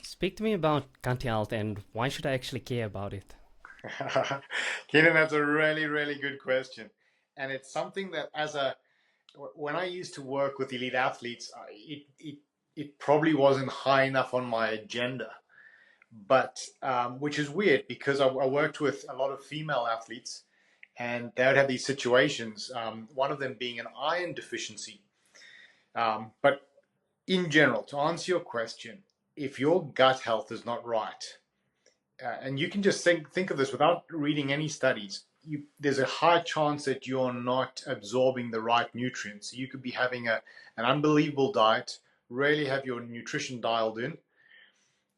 Speak to me about gut health and why should I actually care about it? Keenan, that's a really, really good question. And it's something that when I used to work with elite athletes, it probably wasn't high enough on my agenda. But which is weird because I worked with a lot of female athletes and they would have these situations, one of them being an iron deficiency. But in general, to answer your question, if your gut health is not right, and you can just think of this without reading any studies. There's a high chance that you're not absorbing the right nutrients. So you could be having an unbelievable diet, really have your nutrition dialed in,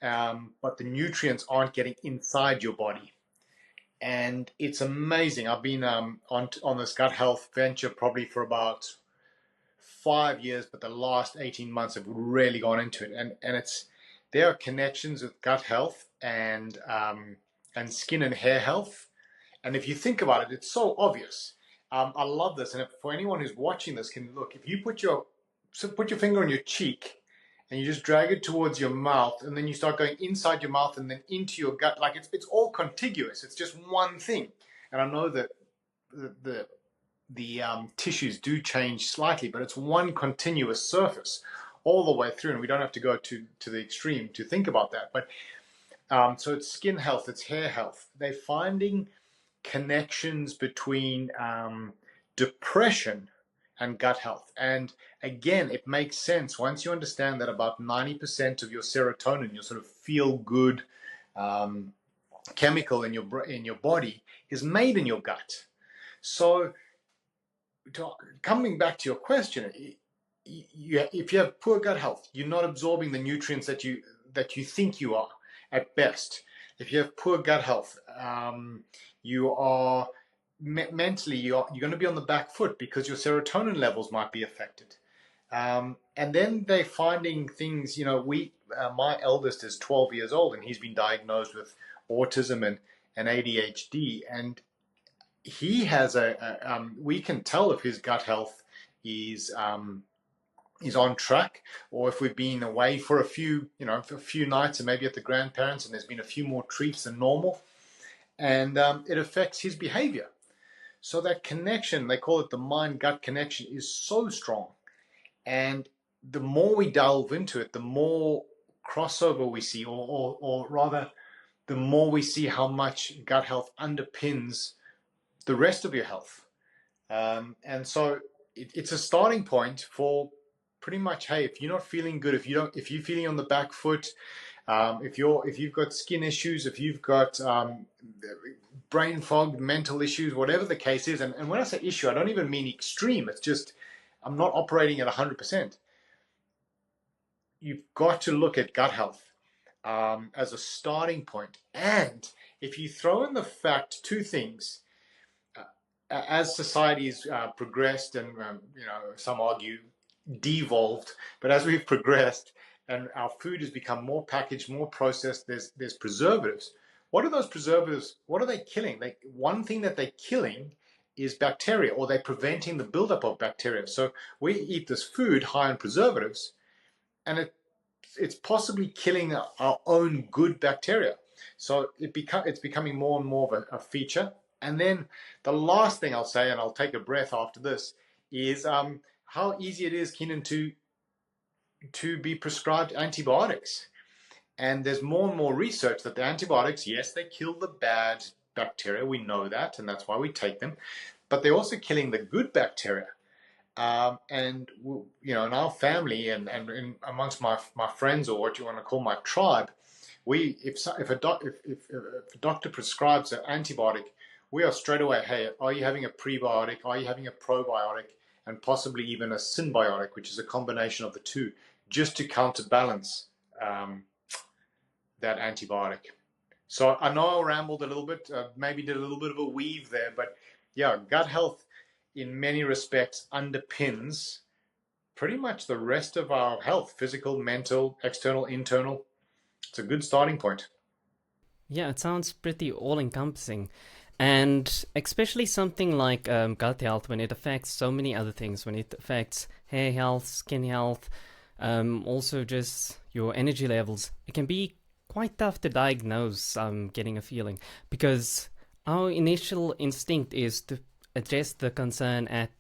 but the nutrients aren't getting inside your body. And it's amazing. I've been on this gut health venture probably for about 5 years, but the last 18 months have really gone into it. And there are connections with gut health and skin and hair health. And if you think about it, it's so obvious. I love this. And for anyone who's watching this, can look, if you put your finger on your cheek and you just drag it towards your mouth, and then you start going inside your mouth and then into your gut, like it's all contiguous. It's just one thing. And I know that the tissues do change slightly, but it's one continuous surface all the way through, and we don't have to go to the extreme to think about that. But so it's skin health, it's hair health. They're finding connections between depression and gut health. And again, it makes sense once you understand that about 90% of your serotonin, your sort of feel good chemical in your body, is made in your gut. So, coming back to your question, if you have poor gut health, you're not absorbing the nutrients that you think you are at best. If you have poor gut health, you are mentally you're going to be on the back foot because your serotonin levels might be affected. And then they're finding things. My eldest is 12 years old, and he's been diagnosed with autism and ADHD, and he has we can tell if his gut health is on track, or if we've been away for for a few nights and maybe at the grandparents, and there's been a few more treats than normal, and it affects his behavior. So that connection, they call it the mind-gut connection, is so strong. And the more we delve into it, the more crossover we see, or rather, the more we see how much gut health underpins the rest of your health. And so it's a starting point for pretty much, hey, if you're not feeling good, if you're feeling on the back foot, if you've got skin issues, if you've got brain fog, mental issues, whatever the case is, and when I say issue, I don't even mean extreme. It's just I'm not operating at 100%. You've got to look at gut health as a starting point. And if you throw in the fact, two things, as society's progressed and some argue devolved, but as we've progressed and our food has become more packaged, more processed, there's preservatives. What are those preservatives? What are they killing? One thing that they're killing is bacteria, or they're preventing the buildup of bacteria. So we eat this food high in preservatives, and it's possibly killing our own good bacteria. So it's becoming more and more of a feature. And then the last thing I'll say, and I'll take a breath after this, is how easy it is, Keenan, to be prescribed antibiotics. And there's more and more research that the antibiotics, yes, they kill the bad bacteria. We know that, and that's why we take them. But they're also killing the good bacteria. And in our family and amongst my friends, or what you want to call my tribe, if a doctor prescribes an antibiotic, we are straight away, hey, are you having a prebiotic? Are you having a probiotic? And possibly even a symbiotic, which is a combination of the two, just to counterbalance that antibiotic. So I know I rambled a little bit, maybe did a little bit of a weave there, but yeah, gut health in many respects underpins pretty much the rest of our health: physical, mental, external, internal. It's a good starting point. Yeah, it sounds pretty all-encompassing. And especially something like gut health, when it affects so many other things, when it affects hair health, skin health, also just your energy levels, it can be quite tough to diagnose getting a feeling, because our initial instinct is to address the concern at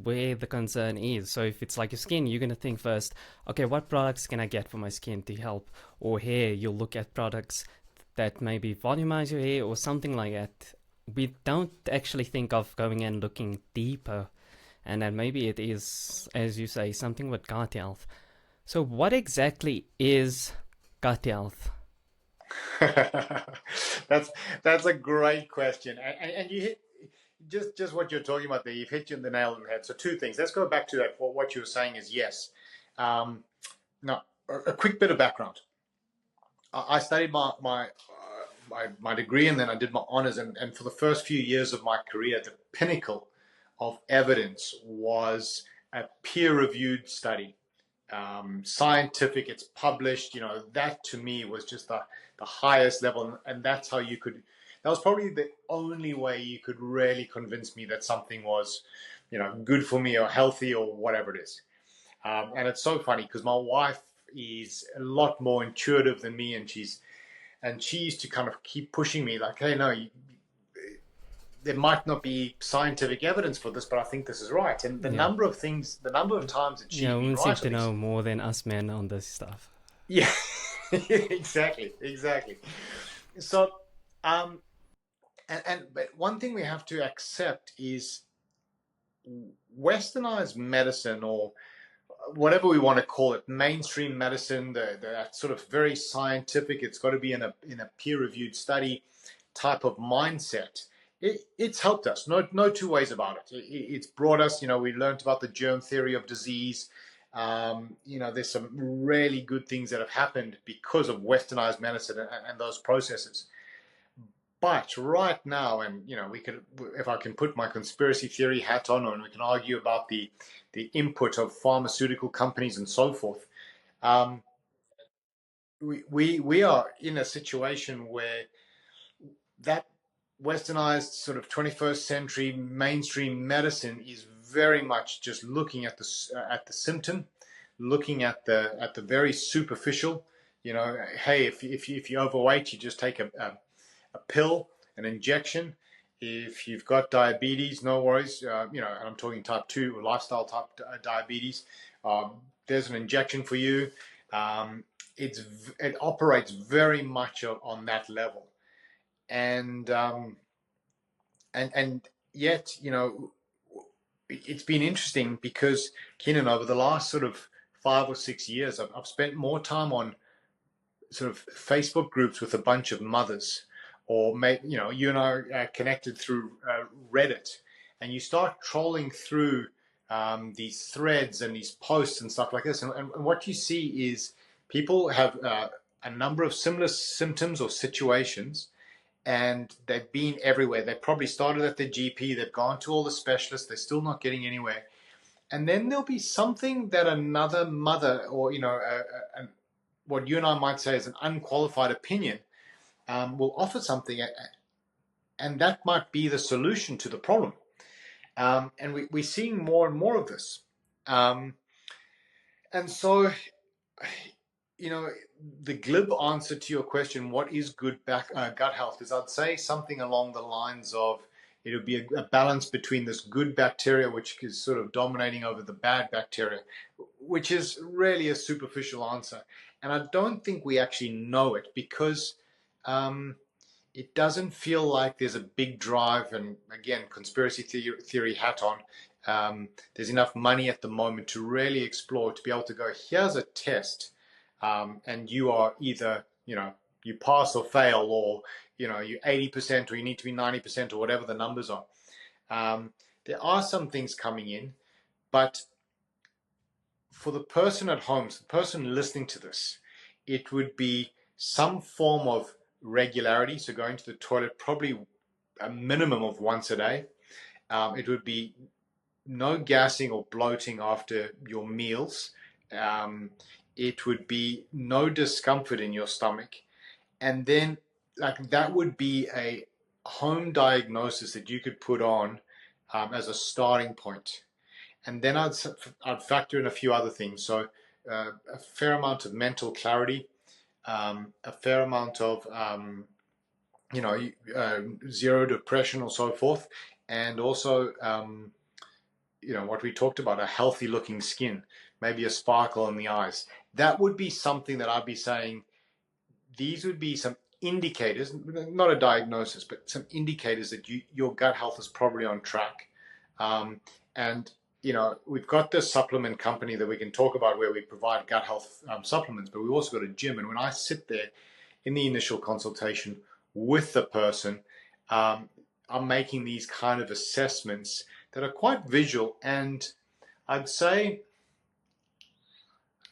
where the concern is. So if it's like your skin, you're going to think first, okay, what products can I get for my skin to help? Or hair, you'll look at products that maybe volumize your hair or something like that. We don't actually think of going and looking deeper, and then maybe it is, as you say, something with gut health. So what exactly is gut health? That's a great question, and you hit just what you're talking about there. You've hit you in the nail on the head. So two things. Let's go back to that. What you were saying is yes. Um, Now, a quick bit of background. I studied my degree, and then I did my honors. And for the first few years of my career, the pinnacle of evidence was a peer-reviewed study, scientific. It's published. That to me was just the highest level, and that's how you could. That was probably the only way you could really convince me that something was, good for me or healthy or whatever it is. And it's so funny because my wife is a lot more intuitive than me, and she used to kind of keep pushing me like, hey, no, there might not be scientific evidence for this, but I think this is right. And the Yeah. number of times that Yeah, she's been women seem right on to these. know more than us men on this stuff. Yeah, exactly. So, um, but one thing we have to accept is westernized medicine, or whatever we want to call it, mainstream medicine, that sort of very scientific, it's got to be in a peer-reviewed study type of mindset. It's helped us, no two ways about it. It's brought us, we learned about the germ theory of disease. There's some really good things that have happened because of westernized medicine and those processes. But right now, and we could, if I can put my conspiracy theory hat on, and we can argue about the input of pharmaceutical companies and so forth. Um, we are in a situation where that westernized sort of 21st century mainstream medicine is very much just looking at the symptom, looking at the very superficial. Hey, if you're overweight, you just take a pill, an injection. If you've got diabetes, no worries. And I'm talking type 2 or lifestyle type diabetes. There's an injection for you. Um, it operates very much on that level, and and yet, it's been interesting because, Keenan, over the last sort of 5 or 6 years, I've spent more time on sort of Facebook groups with a bunch of mothers, or maybe you and I are connected through Reddit, and you start trolling through these threads and these posts and stuff like this, and what you see is people have a number of similar symptoms or situations, and they've been everywhere. They probably started at the GP, they've gone to all the specialists, they're still not getting anywhere. And then there'll be something that another mother, or what you and I might say is an unqualified opinion, will offer something, and that might be the solution to the problem. And we're seeing more and more of this. And so, the glib answer to your question, what is good gut health, is I'd say something along the lines of it would be a balance between this good bacteria, which is sort of dominating over the bad bacteria, which is really a superficial answer. And I don't think we actually know it because um, it doesn't feel like there's a big drive. And again, conspiracy theory hat on. There's enough money at the moment to really explore, to be able to go, here's a test, and you are either, you pass or fail, or, you're 80%, or you need to be 90%, or whatever the numbers are. There are some things coming in, but for the person at home, so the person listening to this, it would be some form of regularity. So going to the toilet probably a minimum of once a day. It would be no gassing or bloating after your meals. It would be no discomfort in your stomach. And then, like, that would be a home diagnosis that you could put on as a starting point. And then I'd factor in a few other things. So a fair amount of mental clarity, a fair amount of zero depression or so forth, and also what we talked about, a healthy looking skin, maybe a sparkle in the eyes. That would be something that I'd be saying. These would be some indicators, not a diagnosis, but some indicators that your gut health is probably on track. And we've got this supplement company that we can talk about where we provide gut health supplements, but we've also got a gym. And when I sit there in the initial consultation with the person, I'm making these kind of assessments that are quite visual, and I'd say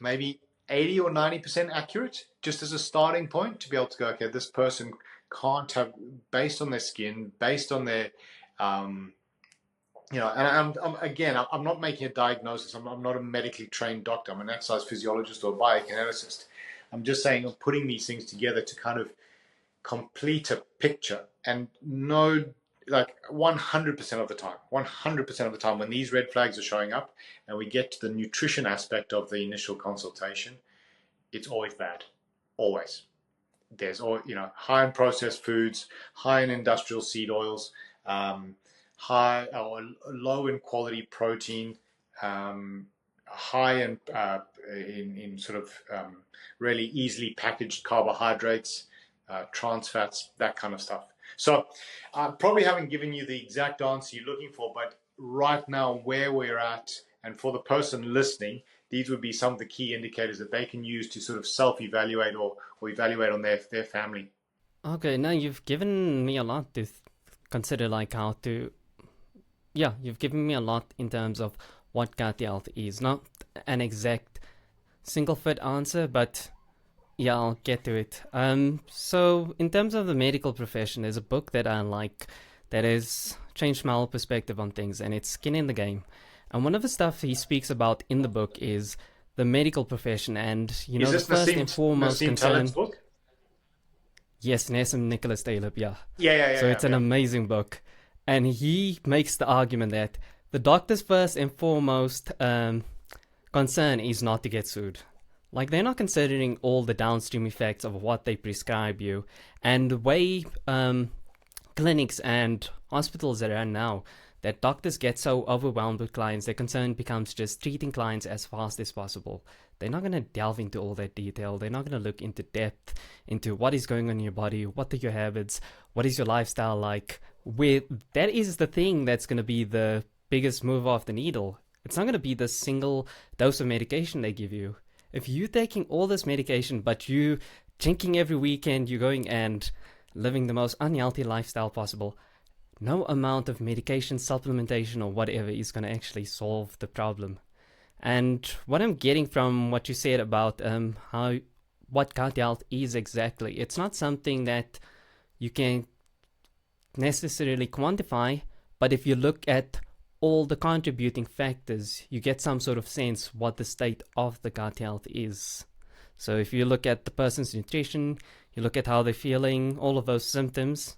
maybe 80 or 90% accurate, just as a starting point to be able to go, okay, this person can't have, based on their skin, based on their, and I'm not making a diagnosis. I'm not a medically trained doctor. I'm an exercise physiologist or a biokineticist. I'm just saying I'm putting these things together to kind of complete a picture and know, like 100% of the time, 100% of the time when these red flags are showing up and we get to the nutrition aspect of the initial consultation, it's always bad. Always. There's all, high in processed foods, high in industrial seed oils, high or low in quality protein, high in sort of really easily packaged carbohydrates, trans fats, that kind of stuff. So I probably haven't given you the exact answer you're looking for, but right now where we're at, and for the person listening, these would be some of the key indicators that they can use to sort of self-evaluate or evaluate on their family. Okay, now you've given me a lot to consider, like how to. Yeah, you've given me a lot in terms of what gut health is. Not an exact single fit answer, but yeah, I'll get to it. So in terms of the medical profession, there's a book that I like that has changed my whole perspective on things, and it's Skin in the Game. And one of the stuff he speaks about in the book is the medical profession, and Is the this first and foremost Nassim Taleb's concern. book? Yes, Nassim Nicholas Taleb, yeah. Yeah, yeah, So yeah, it's an yeah. amazing book, and he makes the argument that the doctor's first and foremost concern is not to get sued. Like, they're not considering all the downstream effects of what they prescribe you, and the way clinics and hospitals that are now, that doctors get so overwhelmed with clients, their concern becomes just treating clients as fast as possible. They're not going to delve into all that detail. They're not going to look into depth into what is going on in your body, what are your habits, what is your lifestyle like. With that is the thing that's going to be the biggest move off the needle. It's not going to be the single dose of medication they give you. If you're taking all this medication, but you drinking every weekend, you're going and living the most unhealthy lifestyle possible, no amount of medication, supplementation, or whatever is going to actually solve the problem. And what I'm getting from what you said about what gut health is exactly, it's not something that you can necessarily quantify, but if you look at all the contributing factors, you get some sort of sense what the state of the gut health is. So if you look at the person's nutrition, you look at how they're feeling, all of those symptoms,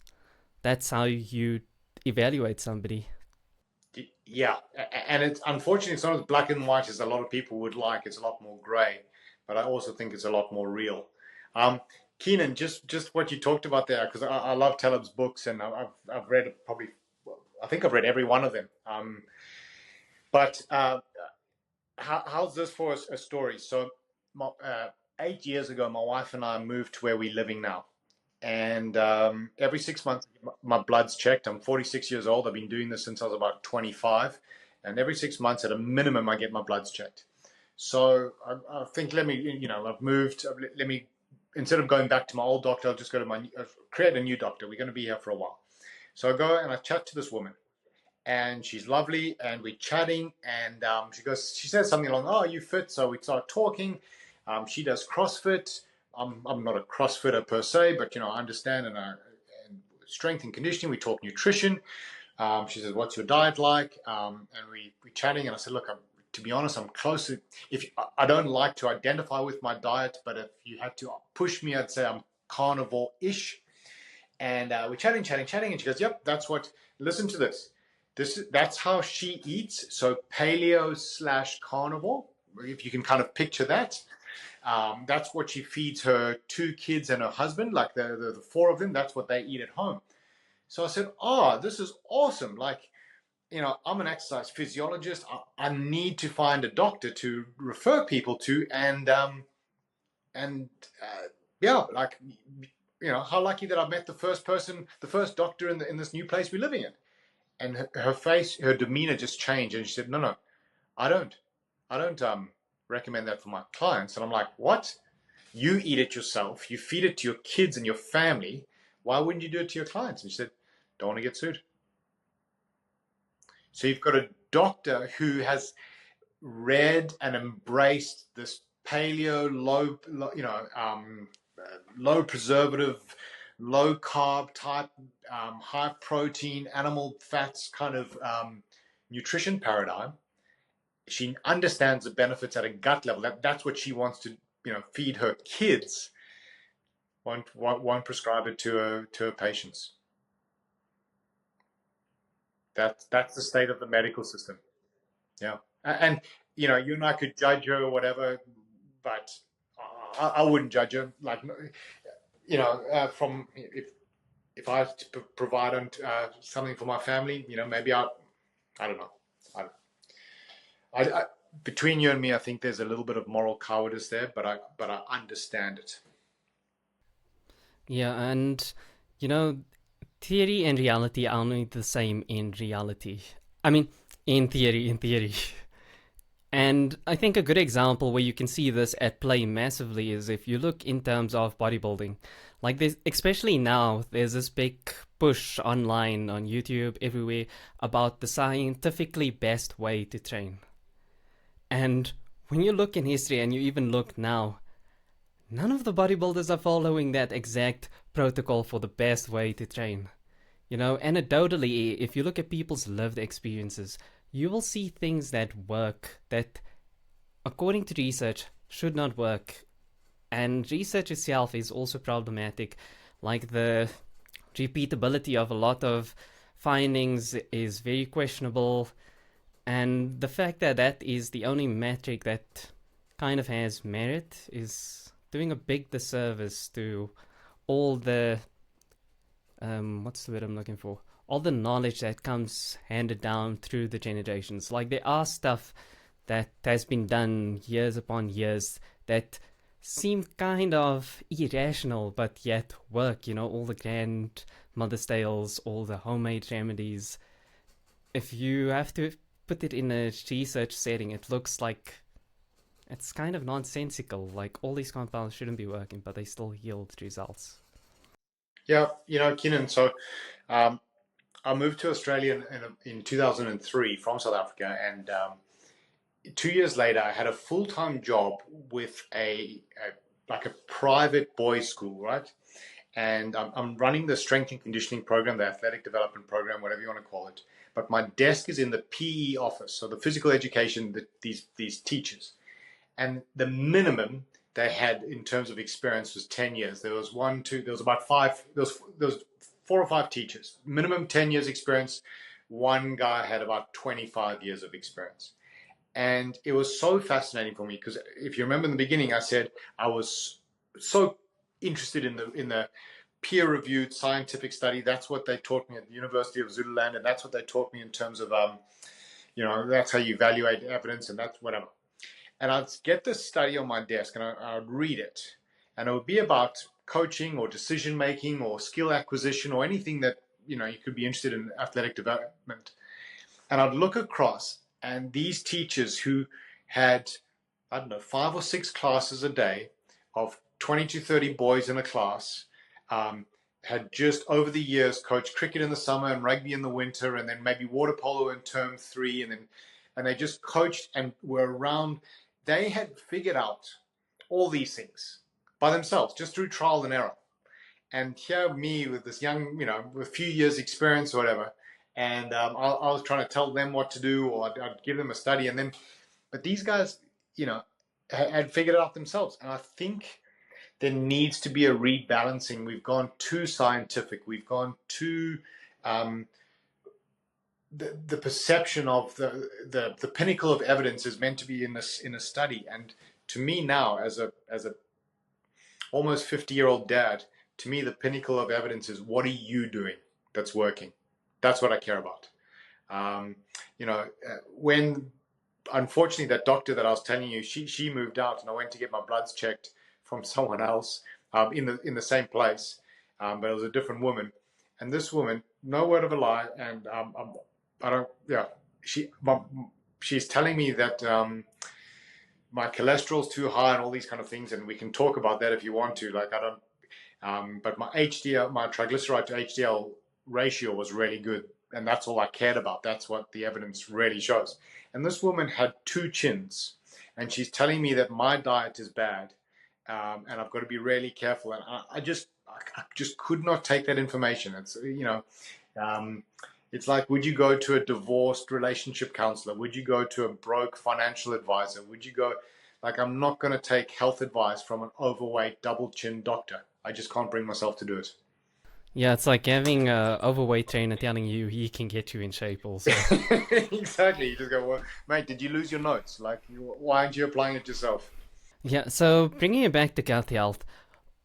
that's how you evaluate somebody. Yeah, and it's unfortunately it's not as black and white as a lot of people would like. It's a lot more grey, but I also think it's a lot more real. Um, Keenan, just what you talked about there, because I love Taleb's books, and I've read probably, well, I think I've read every one of them. But how's this for a story? So, 8 years ago, my wife and I moved to where we're living now. And every 6 months, my blood's checked. I'm 46 years old. I've been doing this since I was about 25. And every 6 months, at a minimum, I get my bloods checked. So I think, I've moved. Let me, instead of going back to my old doctor, I'll just go to create a new doctor. We're going to be here for a while. So I go and I chat to this woman, and she's lovely, and we're chatting, and she says something along, oh, you fit? So we start talking. She does CrossFit. I'm not a CrossFitter per se, but I understand, and strength and conditioning. We talk nutrition. She says, what's your diet like? And we're chatting, and I said, look, to be honest, I'm close to, if I don't like to identify with my diet, but if you had to push me, I'd say I'm carnivore-ish. And we're chatting, and she goes, yep, listen to this. That's how she eats. So paleo / carnivore. if you can kind of picture that. That's what she feeds her two kids and her husband, like the four of them. That's what they eat at home. So I said, oh, this is awesome. Like, I'm an exercise physiologist. I need to find a doctor to refer people to, and yeah, like, how lucky that I met the first person, the first doctor in this new place we're living in. And her face, her demeanor just changed, and she said, no, no, I don't, recommend that for my clients. And I'm like, what? You eat it yourself. You feed it to your kids and your family. Why wouldn't you do it to your clients? And she said, don't want to get sued. So you've got a doctor who has read and embraced this paleo, low preservative, low carb type, high protein, animal fats kind of nutrition paradigm. She understands the benefits at a gut level. That's what she wants to, feed her kids. Won't prescribe it to her patients. That's the state of the medical system. Yeah, and you and I could judge her or whatever, but I wouldn't judge her. Like, from if I had to provide something for my family, maybe I don't know. I between you and me, I think there's a little bit of moral cowardice there, but I understand it. Yeah, and you know, theory and reality are only the same in reality. I mean, in theory. And I think a good example where you can see this at play massively is if you look in terms of bodybuilding. Like there's especially now there's this big push online on YouTube everywhere about the scientifically best way to train. And when you look in history and you even look now, none of the bodybuilders are following that exact protocol for the best way to train. Anecdotally, if you look at people's lived experiences, you will see things that work that, according to research, should not work. And research itself is also problematic. Like the repeatability of a lot of findings is very questionable. And the fact that that is the only metric that kind of has merit is doing a big disservice to all the what's the word I'm looking for? All the knowledge that comes handed down through the generations. Like there are stuff that has been done years upon years that seem kind of irrational but yet work. All the grandmother's tales, all the homemade remedies. If you have to put it in a research setting, it looks like it's kind of nonsensical. Like all these compounds shouldn't be working, but they still yield results. Yeah, Keenan. So I moved to Australia in 2003 from South Africa, and 2 years later, I had a full-time job with like a private boys' school, right? And I'm running the strength and conditioning program, the athletic development program, whatever you want to call it. But my desk is in the PE office, so the physical education, these teachers. And the minimum they had in terms of experience was 10 years. There was there was about five, there was 4 or 5 teachers, minimum 10 years experience. One guy had about 25 years of experience. And it was so fascinating for me because if you remember in the beginning, I said I was so interested in the peer-reviewed scientific study. That's what they taught me at the University of Zululand, and that's what they taught me in terms of that's how you evaluate evidence, and that's whatever. And I'd get this study on my desk and I'd read it, and it would be about coaching or decision making or skill acquisition or anything that you could be interested in athletic development. And I'd look across, and these teachers who had, I don't know, 5 or 6 classes a day of 20 to 30 boys in a class, had just over the years coached cricket in the summer and rugby in the winter, and then maybe water polo in term 3, and they just coached and were around. They had figured out all these things by themselves, just through trial and error. And here, me with this young, with a few years' experience or whatever, and I was trying to tell them what to do, or I'd give them a study, but these guys, had figured it out themselves. And I think there needs to be a rebalancing. We've gone too scientific. We've gone too. Um, the perception of the pinnacle of evidence is meant to be in this in a study. And to me now, as a almost 50-year-old dad, to me the pinnacle of evidence is, what are you doing that's working? That's what I care about. Um, when unfortunately that doctor that I was telling you, she moved out, and I went to get my bloods checked from someone else, in the same place, but it was a different woman. And this woman, no word of a lie, and I don't, yeah, she, she's telling me that my cholesterol's too high and all these kind of things, and we can talk about that if you want to. Like I don't, but my HDL, my triglyceride to HDL ratio was really good, and that's all I cared about. That's what the evidence really shows. And this woman had two chins, and she's telling me that my diet is bad, and I've got to be really careful. And I just could not take that information. Um, it's like, would you go to a divorced relationship counselor? Would you go to a broke financial advisor? Would you go, like, I'm not going to take health advice from an overweight double chin doctor. I just can't bring myself to do it. Yeah, it's like having a overweight trainer telling you he can get you in shape also. Exactly. You just go, well, mate, did you lose your notes? Like, why aren't you applying it yourself? Yeah, so bringing it back to gut health,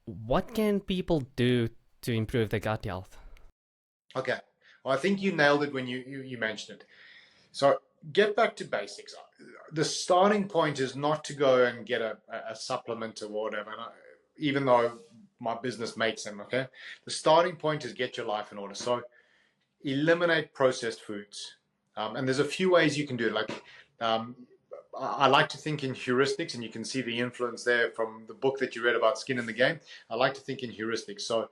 what can people do to improve their gut health? Okay. Well, I think you nailed it when you mentioned it. So get back to basics. The starting point is not to go and get a supplement or whatever, even though my business makes them, okay? The starting point is get your life in order. So eliminate processed foods. And there's a few ways you can do it. Like, um, I like to think in heuristics, and you can see the influence there from the book that you read about Skin in the Game. I like to think in heuristics. So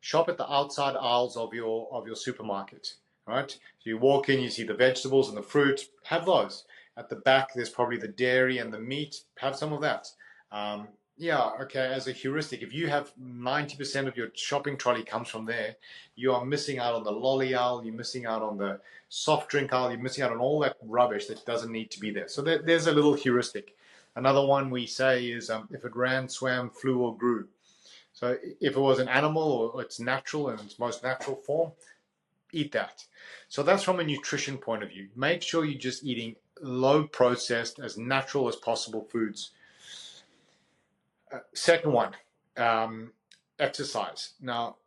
shop at the outside aisles of your supermarket. Right? So you walk in, you see the vegetables and the fruit. Have those. At the back, there's probably the dairy and the meat. Have some of that. Um, yeah, okay. As a heuristic, if you have 90% of your shopping trolley comes from there, you are missing out on the lolly aisle. You're missing out on the soft drink aisle. You're missing out on all that rubbish that doesn't need to be there. So there's a little heuristic. Another one we say is, if it ran, swam, flew, or grew. So if it was an animal, or it's natural in its most natural form, eat that. So that's from a nutrition point of view. Make sure you're just eating low processed, as natural as possible foods. Second one, exercise. Now,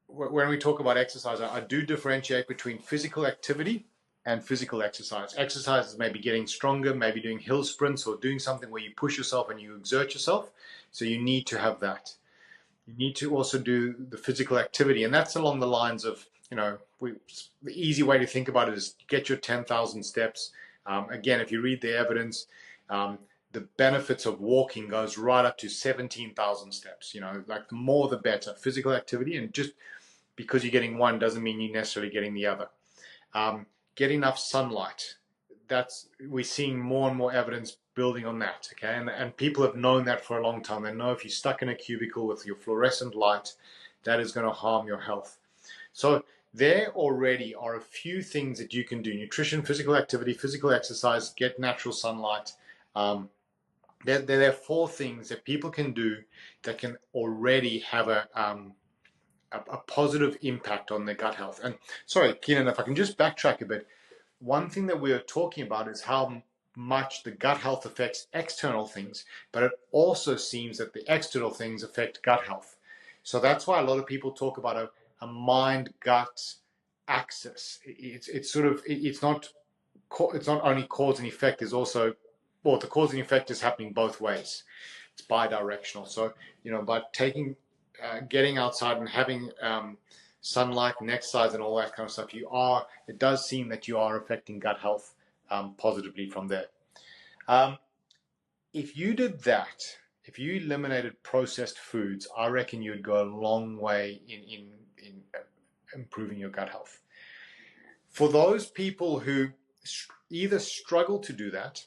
when we talk about exercise, I do differentiate between physical activity and physical exercise. Exercise is maybe getting stronger, maybe doing hill sprints, or doing something where you push yourself and you exert yourself. So you need to have that. You need to also do the physical activity, and that's along the lines of, the easy way to think about it is get your 10,000 steps. Again, if you read the evidence, the benefits of walking goes right up to 17,000 steps. Like, the more the better. Physical activity, and just because you're getting one doesn't mean you're necessarily getting the other. Get enough sunlight. We're seeing more and more evidence building on that. Okay, and people have known that for a long time. They know if you're stuck in a cubicle with your fluorescent light, that is going to harm your health. So there already are a few things that you can do: nutrition, physical activity, physical exercise, get natural sunlight. There are four things that people can do that can already have a positive impact on their gut health. And sorry, Keenan, if I can just backtrack a bit. One thing that we are talking about is how much the gut health affects external things, but it also seems that the external things affect gut health. So that's why a lot of people talk about a mind gut axis. It's sort of, it's not only cause and effect, there's also, well, the cause and effect is happening both ways. It's bi-directional. So, by getting outside and having sunlight and exercise and all that kind of stuff, it does seem that you are affecting gut health positively from there. If you did that, if you eliminated processed foods, I reckon you'd go a long way in improving your gut health. For those people who either struggle to do that,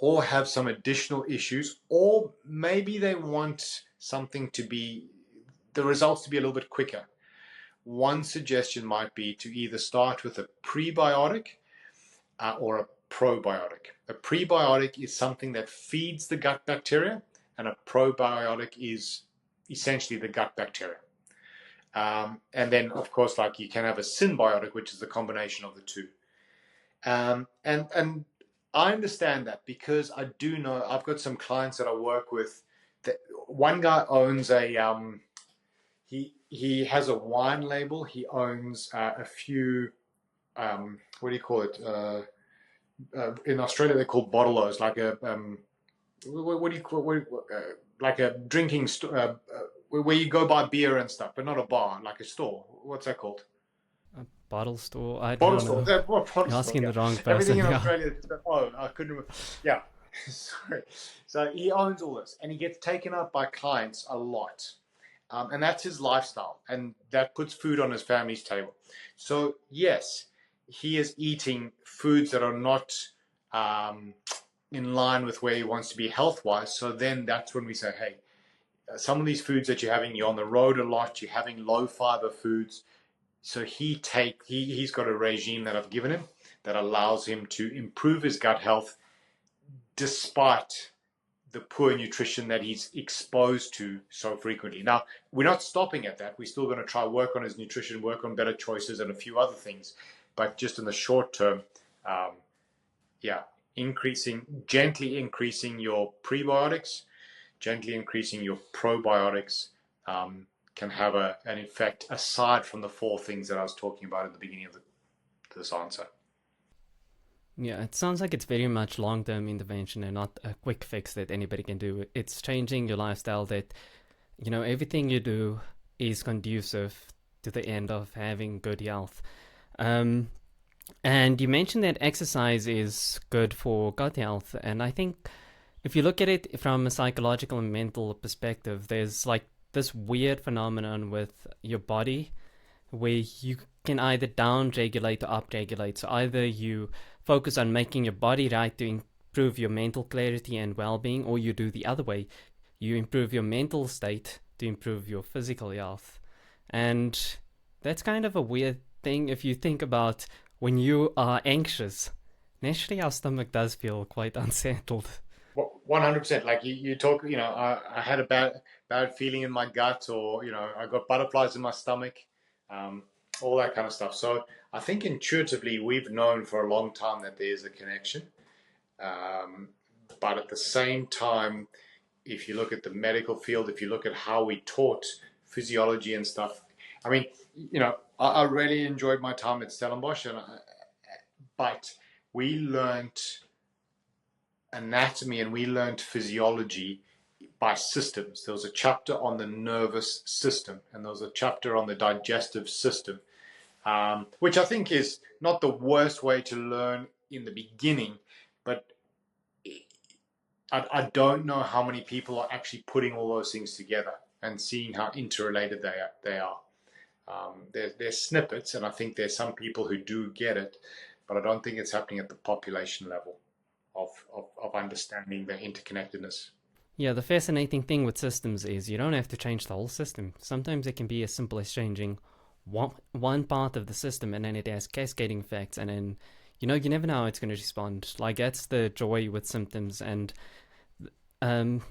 or have some additional issues, or maybe they want the results to be a little bit quicker, one suggestion might be to either start with a prebiotic or a probiotic. A prebiotic is something that feeds the gut bacteria, and a probiotic is essentially the gut bacteria. And then, of course, like you can have a symbiotic, which is the combination of the two. And I understand that because I do know I've got some clients that I work with. That one guy owns he has a wine label. He owns a few what do you call it? In Australia, they're called bottle-os, like a what do you call like a drinking store where you go buy beer and stuff, but not a bar, like a store. What's that called? A bottle store? I Bottle don't store. know. What bottle You're store? asking Yeah. the wrong Everything person. in Yeah. Australia. Oh, I couldn't remember. Yeah. Sorry. So he owns all this, and he gets taken up by clients a lot, and that's his lifestyle, and that puts food on his family's table. So yes, he is eating foods that are not um, in line with where he wants to be health wise. So then that's when we say, hey, some of these foods that you're having, you're on the road a lot, you're having low fiber foods. So he's got a regime that I've given him that allows him to improve his gut health despite the poor nutrition that he's exposed to so frequently. Now, we're not stopping at that. We're still going to try work on his nutrition, work on better choices and a few other things. But just in the short term, um, yeah, gently increasing your prebiotics, gently increasing your probiotics can have an effect aside from the four things that I was talking about at the beginning of this answer. Yeah, it sounds like it's very much long term intervention and not a quick fix that anybody can do. It's changing your lifestyle that, everything you do is conducive to the end of having good health. Um, and you mentioned that exercise is good for gut health. And I think if you look at it from a psychological and mental perspective, there's like this weird phenomenon with your body where you can either down regulate or up regulate. So either you focus on making your body right to improve your mental clarity and well being, or you do the other way. You improve your mental state to improve your physical health. And that's kind of a weird thing if you think about when you are anxious. Naturally, our stomach does feel quite unsettled. 100%. Like you talk, I had a bad feeling in my gut, or I got butterflies in my stomach, um, all that kind of stuff. So I think intuitively we've known for a long time that there is a connection. Um, but at the same time, if you look at the medical field, if you look at how we taught physiology and stuff, I mean, I really enjoyed my time at Stellenbosch, but we learned anatomy and we learned physiology by systems. There was a chapter on the nervous system, and there was a chapter on the digestive system, which I think is not the worst way to learn in the beginning, but I don't know how many people are actually putting all those things together and seeing how interrelated they are. There's snippets, and I think there's some people who do get it, but I don't think it's happening at the population level of understanding the interconnectedness. Yeah, the fascinating thing with systems is you don't have to change the whole system. Sometimes it can be as simple as changing one part of the system, and then it has cascading effects, and then you never know how it's going to respond. Like that's the joy with symptoms, and um,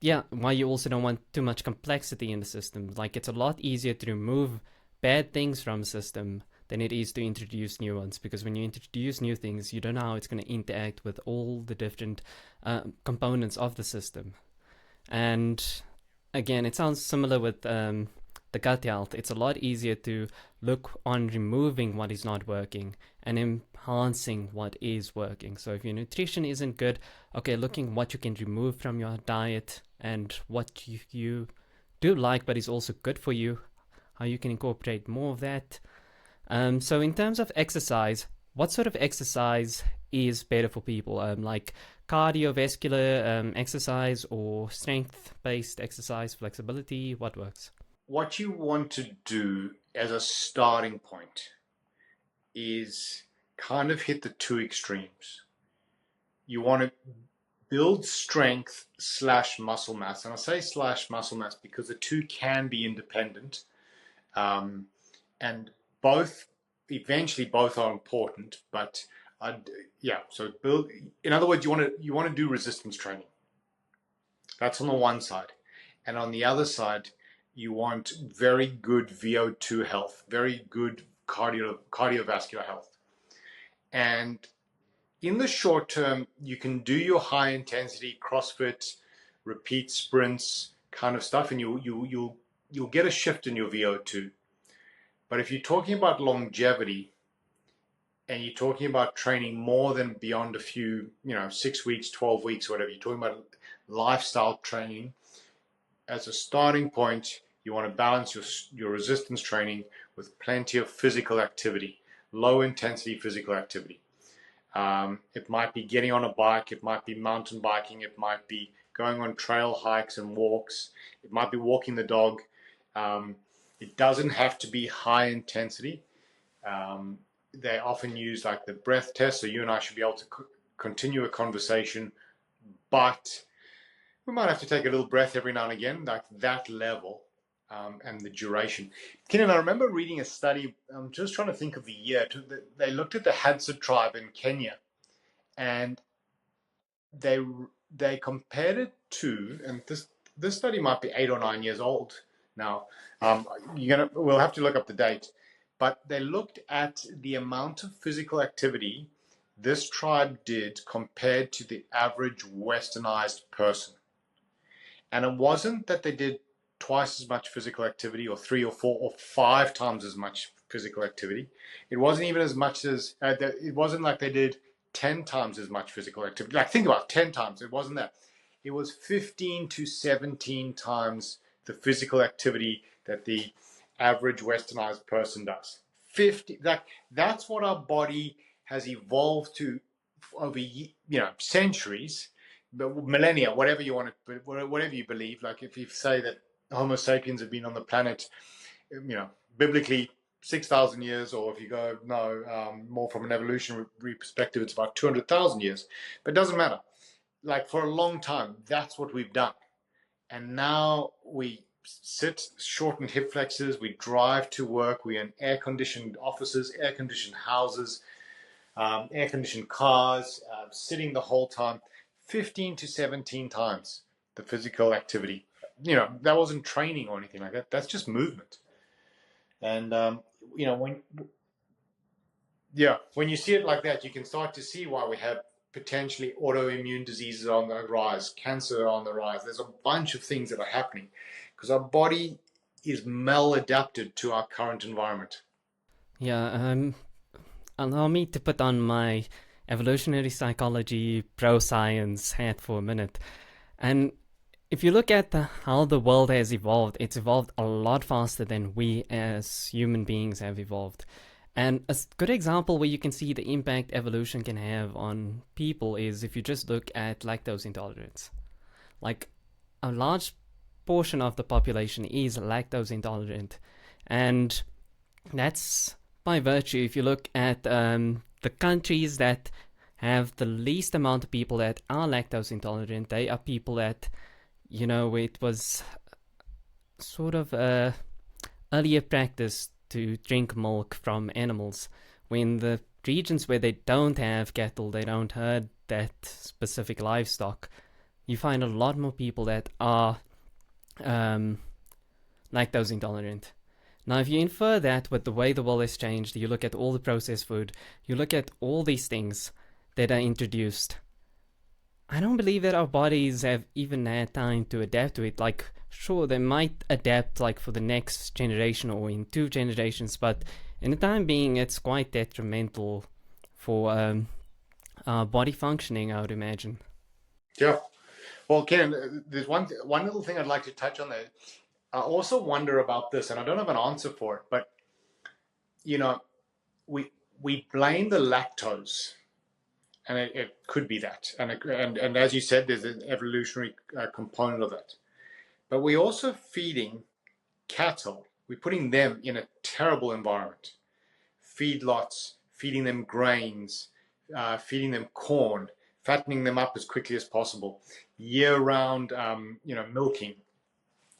yeah, why you also don't want too much complexity in the system. Like it's a lot easier to remove bad things from a system than it is to introduce new ones, because when you introduce new things, you don't know how it's going to interact with all the different components of the system. And again, it sounds similar with the gut health. It's a lot easier to look on removing what is not working and enhancing what is working. So if your nutrition isn't good, okay, looking what you can remove from your diet and what you do like but is also good for you, how you can incorporate more of that. So in terms of exercise, what sort of exercise is better for people? Like cardiovascular exercise or strength-based exercise, flexibility? What works? What you want to do as a starting point is kind of hit the two extremes. You want to build strength slash muscle mass. And I say slash muscle mass because the two can be independent. Um, and both, eventually both are important, but yeah, so build, in other words, you want to do resistance training. That's on the one side. And on the other side, You want very good VO2 health, very good cardiovascular health. And in the short term, you can do your high intensity CrossFit, repeat sprints kind of stuff, and you'll get a shift in your VO2. But if you're talking about longevity and you're talking about training more than beyond a few, 6 weeks, 12 weeks, whatever, you're talking about lifestyle training, as a starting point, you want to balance your resistance training with plenty of physical activity, low intensity physical activity. It might be getting on a bike, it might be mountain biking, it might be going on trail hikes and walks, it might be walking the dog. It doesn't have to be high intensity. They often use like the breath test, so you and I should be able to continue a conversation, but we might have to take a little breath every now and again, like that level, and the duration. Kenan, I remember reading a study, I'm just trying to think of the year, they looked at the Hadza tribe in Kenya, and they they compared it to, and this study might be 8 or 9 years old now. We'll have to look up the date, but they looked at the amount of physical activity this tribe did compared to the average westernized person. And it wasn't that they did twice as much physical activity or 3 or 4 or 5 times as much physical activity. It wasn't even as much as, it wasn't like they did 10 times as much physical activity. Like, think about 10 times. It wasn't that. It was 15 to 17 times the physical activity that the average westernized person does. 50, that's what our body has evolved to over, centuries, millennia, whatever you want to, whatever you believe. Like if you say that Homo sapiens have been on the planet, biblically 6,000 years, or if you go more from an evolutionary perspective, it's about 200,000 years. But it doesn't matter. Like for a long time, that's what we've done, and now we sit shortened hip flexors. We drive to work. We're in air-conditioned offices, air-conditioned houses, air-conditioned cars, sitting the whole time. 15 to 17 times the physical activity. That wasn't training or anything like that. That's just movement. And when you see it like that, you can start to see why we have potentially autoimmune diseases on the rise, cancer on the rise. There's a bunch of things that are happening because our body is maladapted to our current environment. Yeah, allow me to put on my evolutionary psychology pro science hat for a minute. And if you look at how the world has evolved, it's evolved a lot faster than we as human beings have evolved. And a good example where you can see the impact evolution can have on people is if you just look at lactose intolerance. Like, a large portion of the population is lactose intolerant. And that's by virtue, if you look at the countries that have the least amount of people that are lactose intolerant, they are people that, it was sort of earlier practice to drink milk from animals. When the regions where they don't have cattle, they don't herd that specific livestock, you find a lot more people that are lactose intolerant. Now, if you infer that with the way the world has changed, you look at all the processed food, you look at all these things that are introduced, I don't believe that our bodies have even had time to adapt to it. Like, sure, they might adapt like for the next generation or in 2 generations, but in the time being, it's quite detrimental for our body functioning, I would imagine. Yeah. Well, Ken, there's one little thing I'd like to touch on there. I also wonder about this, and I don't have an answer for it, but we blame the lactose, and it could be that, and as you said, there's an evolutionary component of that. But we're also feeding cattle. We're putting them in a terrible environment. Feedlots, feeding them grains, feeding them corn, fattening them up as quickly as possible, year-round, milking.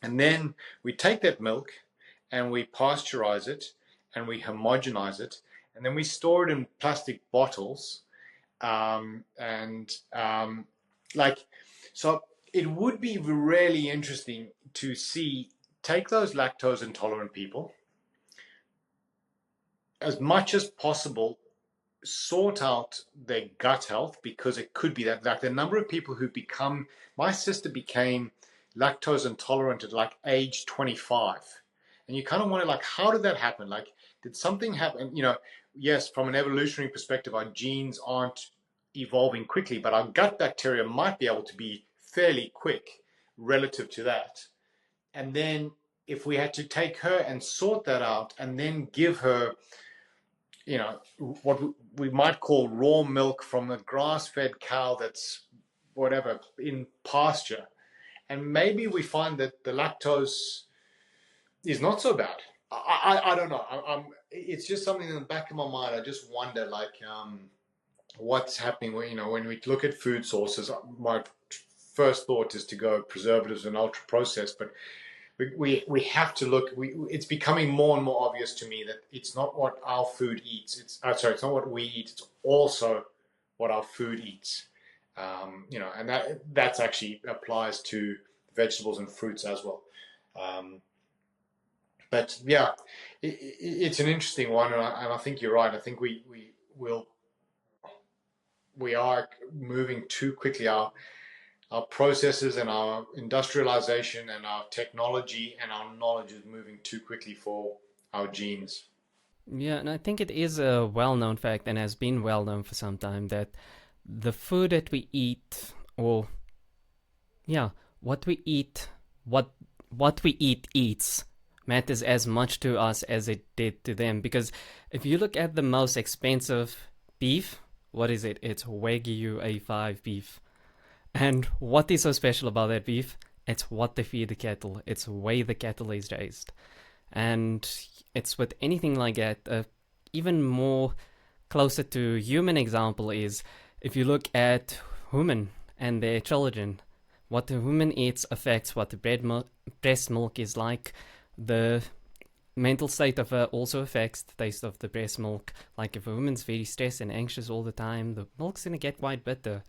And then we take that milk and we pasteurize it and we homogenize it, and then we store it in plastic bottles. So it would be really interesting to see take those lactose intolerant people, as much as possible, sort out their gut health, because it could be that, like, the number of people who become, my sister became lactose intolerant at like age 25, and you kind of wonder, like, how did that happen? Like, did something happen? Yes, from an evolutionary perspective, our genes aren't evolving quickly, but our gut bacteria might be able to be fairly quick relative to that. And then if we had to take her and sort that out and then give her, what we might call raw milk from a grass-fed cow that's whatever in pasture, and maybe we find that the lactose is not so bad. I don't know. It's just something in the back of my mind. I just wonder, like, what's happening when we look at food sources. My first thought is to go preservatives and ultra processed, but we have to look. It's becoming more and more obvious to me that it's not what our food eats. It's not what we eat. It's also what our food eats. And that's actually applies to vegetables and fruits as well. But yeah, it's an interesting one, and I think you're right. I think we are moving too quickly. Our processes and our industrialization and our technology and our knowledge is moving too quickly for our genes. Yeah, and I think it is a well known fact and has been well known for some time that the food that we eat, or yeah, what we eat, what what we eat eats matters as much to us as it did to them. Because if you look at the most expensive beef, what is it? It's Wagyu A5 beef. And what is so special about that beef? It's what they feed the cattle. It's the way the cattle is raised. And it's with anything like that, even more closer to human example is if you look at women and their children. What the woman eats affects what the breast milk is like. The mental state of her also affects the taste of the breast milk. Like if a woman's very stressed and anxious all the time, the milk's gonna get quite bitter.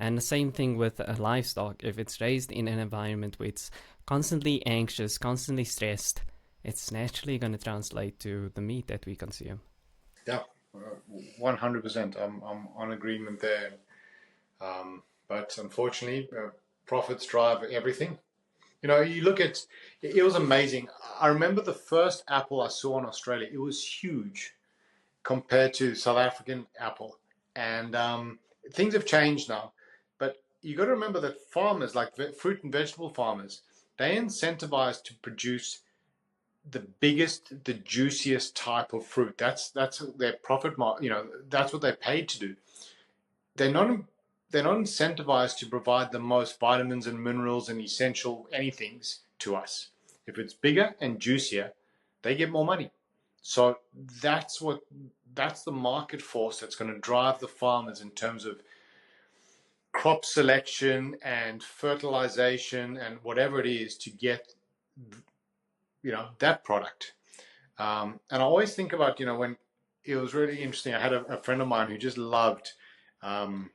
And the same thing with a livestock. If it's raised in an environment where it's constantly anxious, constantly stressed, it's naturally going to translate to the meat that we consume. Yeah, 100%. I'm on agreement there. But unfortunately, profits drive everything. You look at it was amazing. I remember the first apple I saw in Australia. It was huge compared to South African apple, and things have changed now. But you got to remember that farmers, like fruit and vegetable farmers, they incentivize to produce the biggest, the juiciest type of fruit. That's their profit mark. That's what they're paid to do. They're not they're not incentivized to provide the most vitamins and minerals and essential anythings to us. If it's bigger and juicier, they get more money. So that's the market force that's going to drive the farmers in terms of crop selection and fertilization and whatever it is to get that product. And I always think about when it was really interesting. I had a friend of mine who just loved um,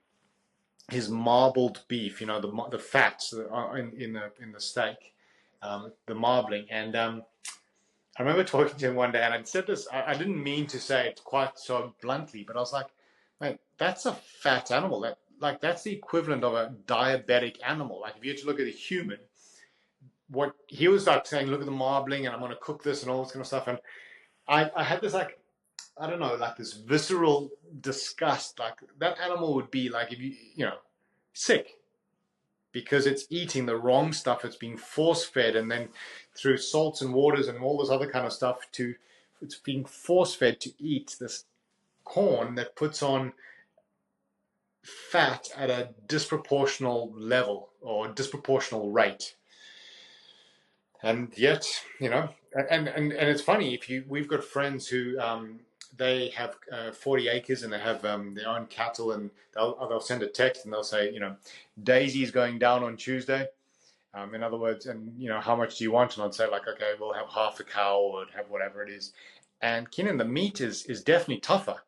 his marbled beef. The fats in the steak, the marbling. And I remember talking to him one day, and I'd said this. I didn't mean to say it quite so bluntly, but I was like, "Man, that's a fat animal. That's the equivalent of a diabetic animal. Like if you had to look at a human, what he was like saying, look at the marbling, and I'm going to cook this and all this kind of stuff." And I had this, like, I don't know, like this visceral disgust. Like that animal would be like if sick because it's eating the wrong stuff. It's being force fed, and then through salts and waters and all this other kind of stuff, it's being force fed to eat this corn that puts on fat at a disproportional level or disproportional rate. And yet, and it's funny, we've got friends who they have 40 acres and they have their own cattle, and they'll send a text and they'll say, Daisy's going down on Tuesday. In other words, and how much do you want? And I'd say, like, okay, we'll have half a cow or have whatever it is. And Keenan, the meat is definitely tougher,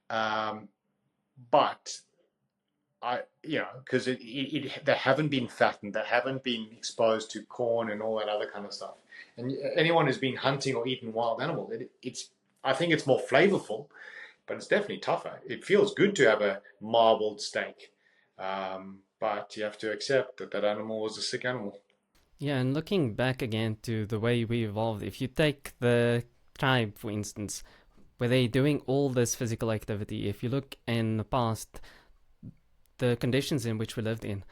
but because they haven't been fattened, they haven't been exposed to corn and all that other kind of stuff. And anyone who's been hunting or eaten wild animal, I think it's more flavorful, but it's definitely tougher. It feels good to have a marbled steak, but you have to accept that that animal was a sick animal. Yeah, and looking back again to the way we evolved, if you take the tribe, for instance, were they doing all this physical activity? If you look in the past, the conditions in which we lived in,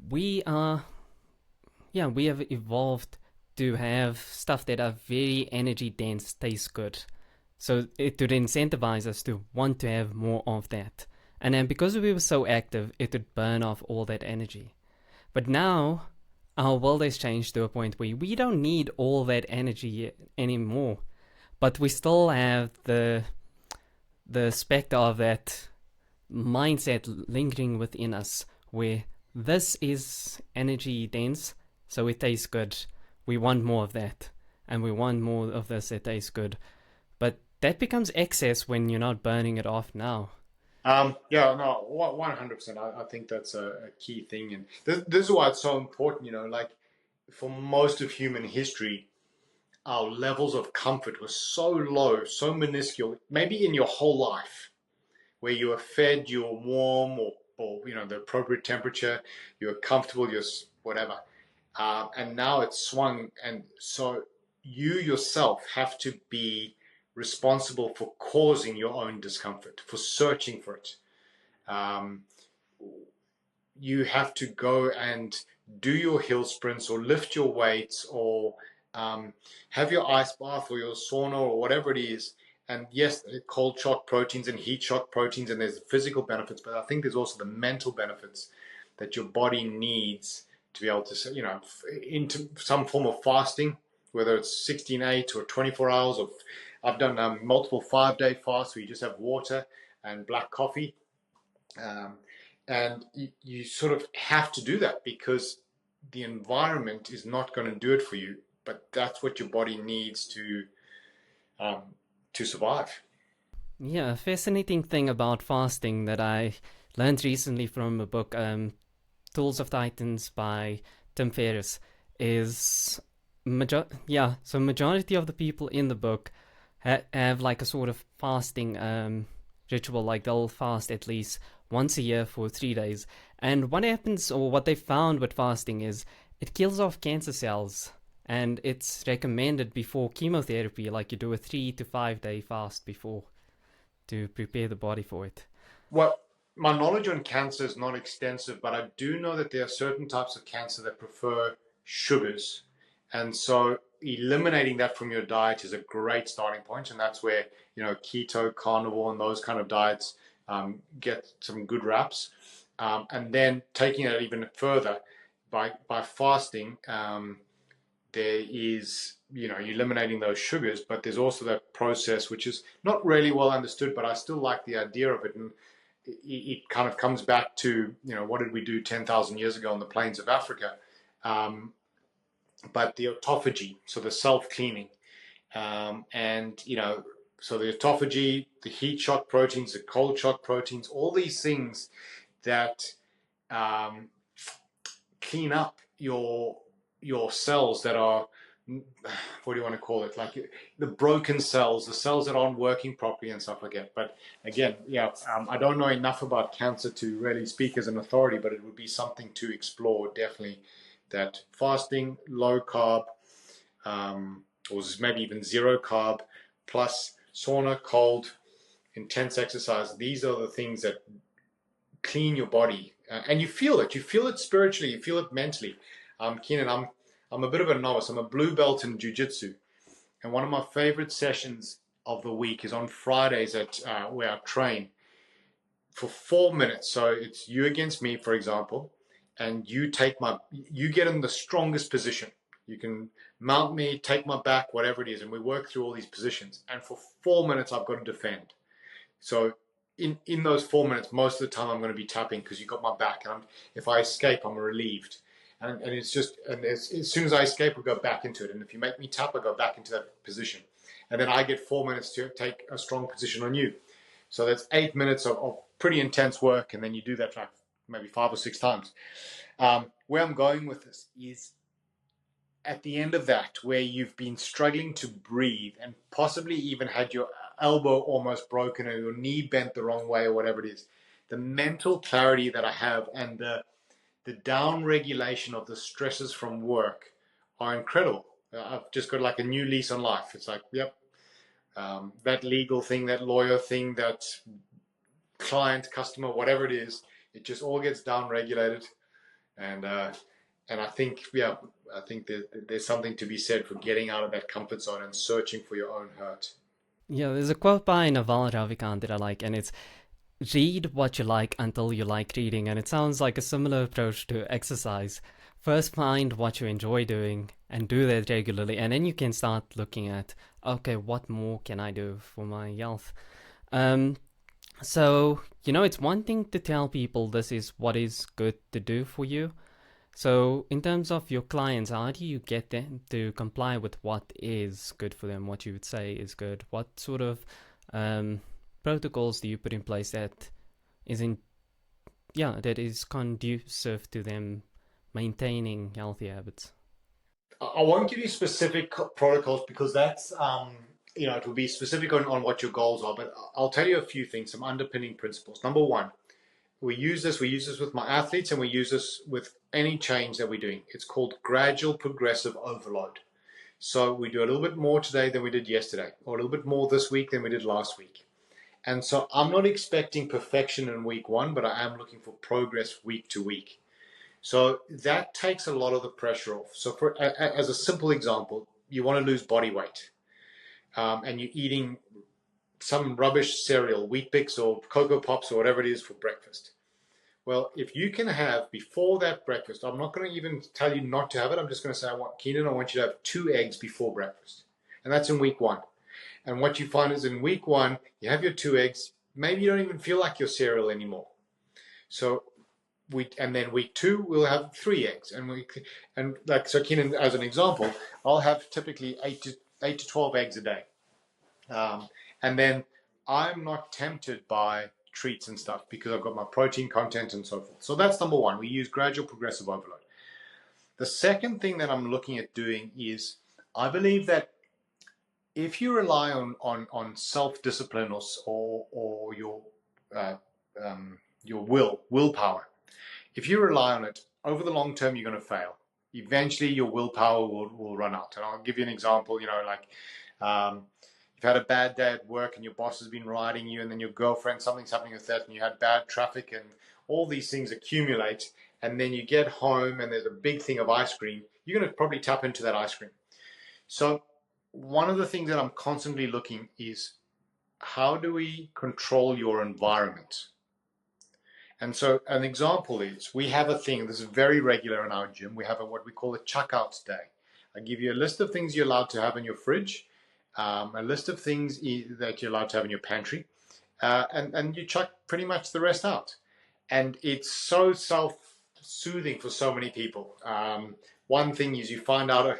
we are, yeah, we have evolved to have stuff that are very energy dense, tastes good. So it would incentivize us to want to have more of that. And then because we were so active, it would burn off all that energy. But now, our world has changed to a point where we don't need all that energy anymore. But we still have the specter of that mindset lingering within us where this is energy dense, so it tastes good. We want more of that, and we want more of this that tastes good. But that becomes excess when you're not burning it off now. Yeah, no, 100%. I think that's a key thing, and this is why it's so important. Like for most of human history, our levels of comfort were so low, so minuscule. Maybe in your whole life, where you were fed, you were warm, or the appropriate temperature, you were comfortable, you're whatever. And now it's swung, and so you yourself have to be responsible for causing your own discomfort, for searching for it. Um, you have to go and do your hill sprints or lift your weights or have your ice bath or your sauna or whatever it is. And yes, cold shock proteins and heat shock proteins, and there's physical benefits, but I think there's also the mental benefits that your body needs to be able to, into some form of fasting, whether it's 16/8 or 24 hours. Or I've done multiple 5-day fasts where you just have water and black coffee. Um, and you sort of have to do that because the environment is not going to do it for you, but that's what your body needs um, to survive. Yeah, a fascinating thing about fasting that I learned recently from a book, Tools of Titans by Tim Ferriss, is so majority of the people in the book have like a sort of fasting ritual, like they'll fast at least once a year for 3 days. And what happens, or what they found with fasting, is it kills off cancer cells. And it's recommended before chemotherapy, like you do a 3 to 5 day fast before to prepare the body for it. Well, my knowledge on cancer is not extensive, but I do know that there are certain types of cancer that prefer sugars. And so eliminating that from your diet is a great starting point. And that's where, keto, carnivore, and those kind of diets get some good reps. And then taking it even further by fasting, there is, eliminating those sugars, but there's also that process which is not really well understood, but I still like the idea of it. And it kind of comes back to, what did we do 10,000 years ago on the plains of Africa? Um, but the autophagy, so the self-cleaning, and, so the autophagy, the heat shock proteins, the cold shock proteins, all these things that um, clean up your cells that are, what do you want to call it, like the broken cells, the cells that aren't working properly and stuff like that. But again, yeah, I don't know enough about cancer to really speak as an authority, but it would be something to explore, definitely, that fasting, low carb, or maybe even zero carb, plus sauna, cold, intense exercise. These are the things that clean your body, and you feel it. You feel it spiritually. You feel it mentally. Keenan, I'm a bit of a novice. I'm a blue belt in jiu-jitsu, and one of my favorite sessions of the week is on Fridays at where I train for 4 minutes. So it's you against me, for example, and you get in the strongest position. You can mount me, take my back, whatever it is, and we work through all these positions. And for 4 minutes, I've got to defend. So in those 4 minutes, most of the time I'm going to be tapping because you got my back, and if I escape, I'm relieved. And it's just, and as soon as I escape, we go back into it. And if you make me tap, I go back into that position, and then I get 4 minutes to take a strong position on you. So that's 8 minutes of pretty intense work, and then you do that like maybe 5 or 6 times. Where I'm going with this is at the end of that, where you've been struggling to breathe and possibly even had your elbow almost broken or your knee bent the wrong way or whatever it is, the mental clarity that I have and the down regulation of the stresses from work are incredible. I've just got like a new lease on life. It's like, yep, that legal thing, that lawyer thing, that client, customer, whatever it is, it just all gets down regulated. And I think, yeah, I think there's something to be said for getting out of that comfort zone and searching for your own hurt. Yeah, there's a quote by Naval Ravikant that I like, and it's read what you like until you like reading, and it sounds like a similar approach to exercise. First, find what you enjoy doing and do that regularly, and then you can start looking at, okay, what more can I do for my health? Um, so, it's one thing to tell people this is what is good to do for you. So, in terms of your clients, how do you get them to comply with what is good for them, what you would say is good? What sort of um, protocols do you put in place that isn't, yeah, that is conducive to them maintaining healthy habits? I won't give you specific protocols because that's, it will be specific on what your goals are, but I'll tell you a few things, some underpinning principles. Number one, we use this with my athletes and we use this with any change that we're doing. It's called gradual progressive overload. So we do a little bit more today than we did yesterday, or a little bit more this week than we did last week. And so I'm not expecting perfection in week one, but I am looking for progress week to week. So that takes a lot of the pressure off. So as a simple example, you want to lose body weight, and you're eating some rubbish cereal, Wheat Bix or Cocoa Pops or whatever it is for breakfast. Well, if you can have before that breakfast, I'm not going to even tell you not to have it. I'm just going to say, Keenan, I want you to have 2 eggs before breakfast. And that's in week one. And what you find is in week one, you have your 2 eggs. Maybe you don't even feel like your cereal anymore. So and then week two, we'll have 3 eggs. And like, so Keenan, as an example, I'll have typically 8 to 12 eggs a day. And then I'm not tempted by treats and stuff because I've got my protein content and so forth. So that's number one. We use gradual progressive overload. The second thing that I'm looking at doing is I believe that if you rely on self-discipline or your willpower, if you rely on it over the long term, you're going to fail. Eventually, your willpower will run out. And I'll give you an example. You've had a bad day at work and your boss has been riding you, and then your girlfriend, something's happening with that, and you had bad traffic, and all these things accumulate. And then you get home and there's a big thing of ice cream. You're going to probably tap into that ice cream. So, one of the things that I'm constantly looking is how do we control your environment? And so an example is we have a thing, this is very regular in our gym. We have what we call a chuck-out day. I give you a list of things you're allowed to have in your fridge, a list of things that you're allowed to have in your pantry, and you chuck pretty much the rest out. And it's so self-soothing for so many people. One thing is you find out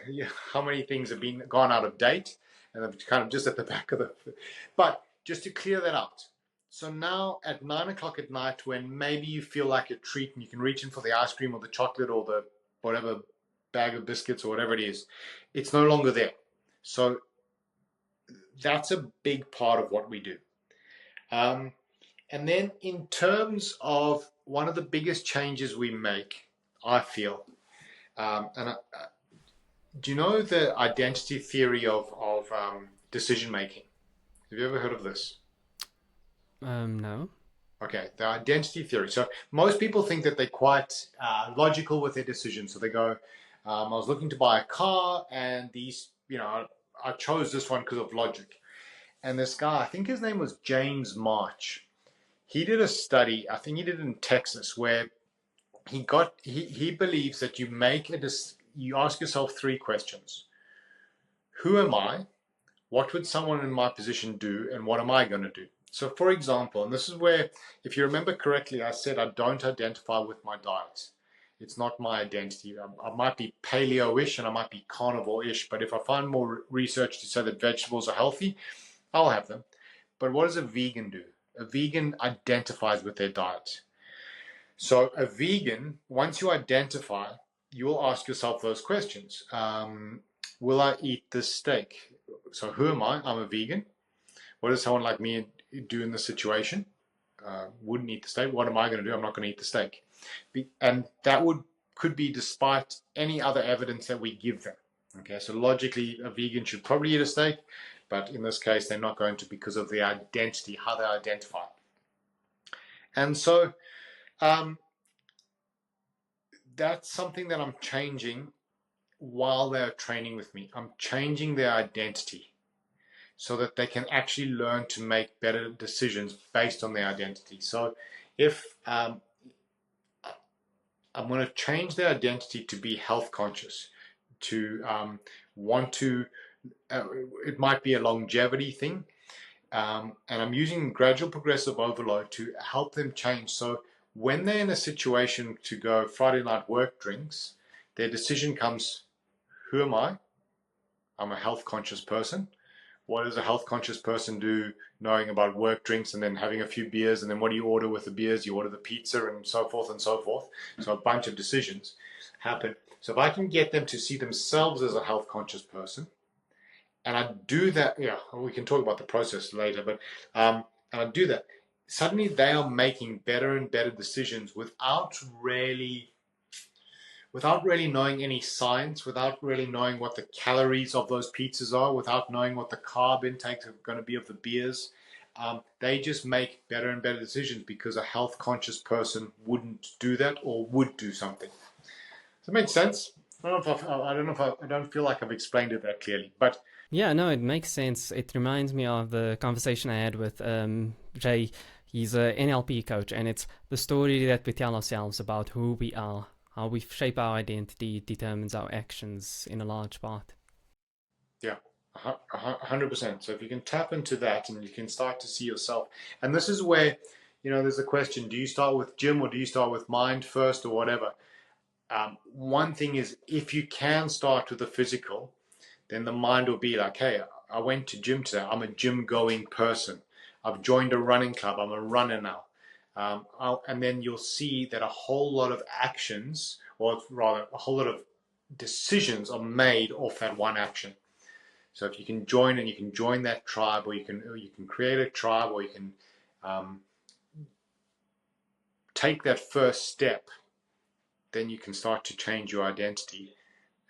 how many things have gone out of date, and they're kind of just at the back of the. But just to clear that out. So now at 9 o'clock at night, when maybe you feel like a treat and you can reach in for the ice cream or the chocolate or the whatever bag of biscuits or whatever it is, it's no longer there. So that's a big part of what we do. And then in terms of one of the biggest changes we make, I feel, do you know the identity theory of decision making? Have you ever heard of this? No. Okay, the identity theory. So most people think that they're quite logical with their decisions. So they go, I was looking to buy a car, and I chose this one because of logic. And this guy, I think his name was James March. He did a study. I think he did it in Texas, where he believes that you ask yourself 3 questions: Who am I? What would someone in my position do? And what am I going to do? So, for example, and this is where, if you remember correctly, I said I don't identify with my diet. It's not my identity. I might be paleo-ish and I might be carnivore-ish, but if I find more research to say that vegetables are healthy, I'll have them. But what does a vegan do? A vegan identifies with their diet. So a vegan, once you identify, you will ask yourself those questions. Will I eat this steak? So who am I? I'm a vegan. What does someone like me do in this situation? Wouldn't eat the steak. What am I going to do? I'm not going to eat the steak. And that could be despite any other evidence that we give them. Okay, so logically, a vegan should probably eat a steak, but in this case, they're not going to because of their identity, how they identify. And so um, that's something that I'm changing while they're training with me. I'm changing their identity so that they can actually learn to make better decisions based on their identity. So if I'm going to change their identity to be health conscious, to want to, it might be a longevity thing. And I'm using gradual progressive overload to help them change. So when they're in a situation to go Friday night work drinks, their decision comes, who am I? I'm a health conscious person. What does a health conscious person do knowing about work drinks and then having a few beers, and then what do you order with the beers? You order the pizza and so forth and so forth. So a bunch of decisions happen. So if I can get them to see themselves as a health conscious person, and I do that, yeah, we can talk about the process later, but and I do that, suddenly they are making better and better decisions without really knowing any science, without really knowing what the calories of those pizzas are, without knowing what the carb intakes are going to be of the beers. They just make better and better decisions because a health conscious person wouldn't do that or would do something. Does that make sense? I don't feel like I've explained it that clearly, but Yeah, no, it makes sense. It reminds me of the conversation I had with Jay. He's an NLP coach, and it's the story that we tell ourselves about who we are, how we shape our identity determines our actions in a large part. yeah, 100%. So if you can tap into that and you can start to see yourself, and this is where, there's a question: do you start with gym or do you start with mind first or whatever? One thing is, if you can start with the physical, then the mind will be like, hey, I went to gym today. I'm a gym going person. I've joined a running club. I'm a runner now. And then you'll see that a whole lot of actions, or rather, a whole lot of decisions are made off that one action. So if you can join and you can join that tribe, or you can create a tribe, or you can um, take that first step, then you can start to change your identity,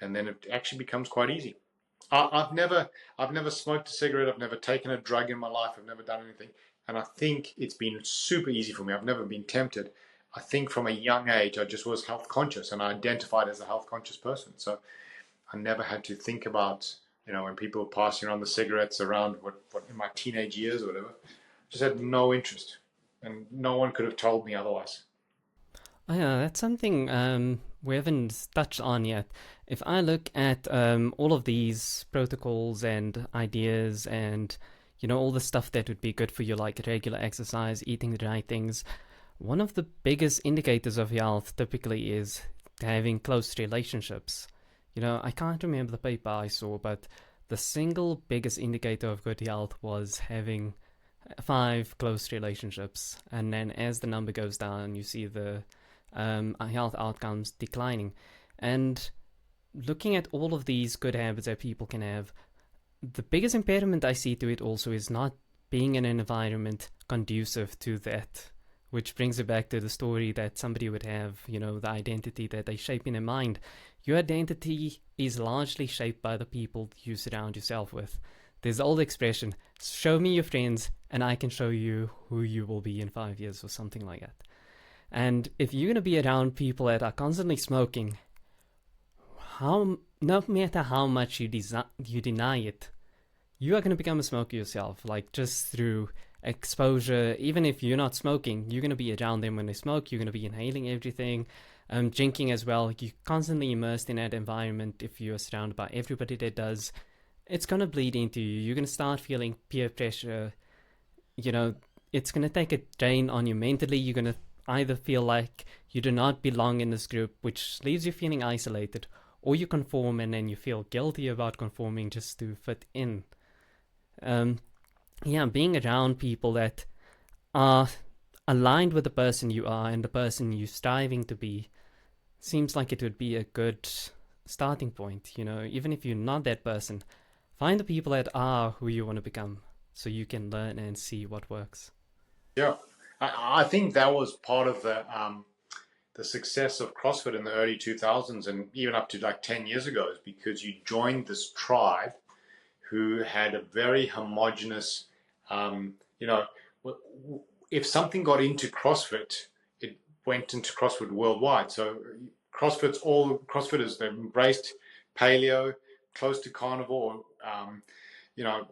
and then it actually becomes quite easy. I've never smoked a cigarette. I've never taken a drug in my life. I've never done anything, and I think it's been super easy for me. I've never been tempted. I think from a young age, I just was health conscious, and I identified as a health conscious person. So I never had to think about, when people were passing around the cigarettes around what in my teenage years or whatever. Just had no interest, and no one could have told me otherwise. Oh, yeah, that's something we haven't touched on yet. If I look at all of these protocols and ideas and all the stuff that would be good for you, like regular exercise, eating the right things, one of the biggest indicators of health typically is having close relationships. I can't remember the paper I saw, but the single biggest indicator of good health was having 5 close relationships. And then as the number goes down, you see the health outcomes declining. And looking at all of these good habits that people can have, the biggest impediment I see to it also is not being in an environment conducive to that. Which brings it back to the story that somebody would have, the identity that they shape in their mind. Your identity is largely shaped by the people you surround yourself with. There's the old expression, show me your friends and I can show you who you will be in 5 years, or something like that. And if you're going to be around people that are constantly smoking, no matter how much you deny it, you are going to become a smoker yourself, like just through exposure. Even if you're not smoking, you're going to be around them when they smoke. You're going to be inhaling everything. Drinking as well, you're constantly immersed in that environment. If you're surrounded by everybody that does, it's going to bleed into you. You're going to start feeling peer pressure. It's going to take a drain on you mentally. You're going to either feel like you do not belong in this group, which leaves you feeling isolated, or you conform and then you feel guilty about conforming just to fit in. Being around people that are aligned with the person you are and the person you're striving to be seems like it would be a good starting point. Even if you're not that person, find the people that are who you want to become so you can learn and see what works. Yeah, I think that was part of the success of CrossFit in the early 2000s and even up to like 10 years ago is because you joined this tribe who had a very homogenous, you know, if something got into CrossFit, it went into CrossFit worldwide. So CrossFitters, they've embraced paleo, close to carnivore, you know,